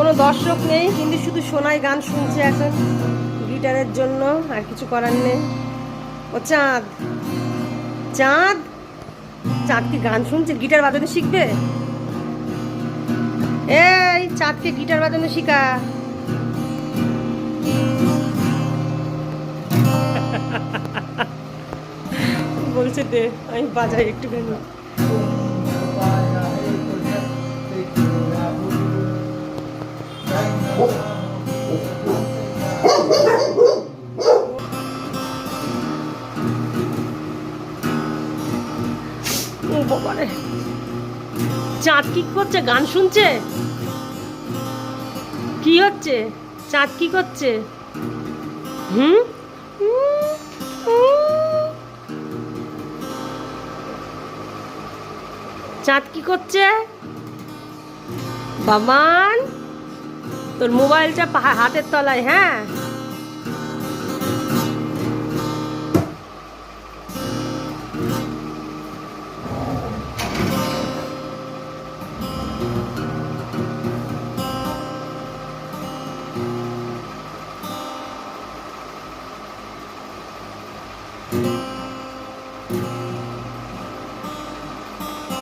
কোনো দর্শক নেই, কিন্তু শুধু সোনাই গান শুনছে এখন গিটারের জন্য, আর কিছু করার নেই। ও চাঁদ, চাঁদ, চাঁদ কি গান শুনছে? গিটার বাজানো শিখবে? এই চাঁদকে গিটার বাজানো শিখা। বলছে দে আমি বাজাই একটুখানি। ও বাবারে, চাঁদ কি করছে? গান শুনছে? কি হচ্ছে? চাঁদ কি করছে? হুম, চাঁদ কি করছে? বাবান, তোর মোবাইলটা হাতের তলায়, হ্যাঁ?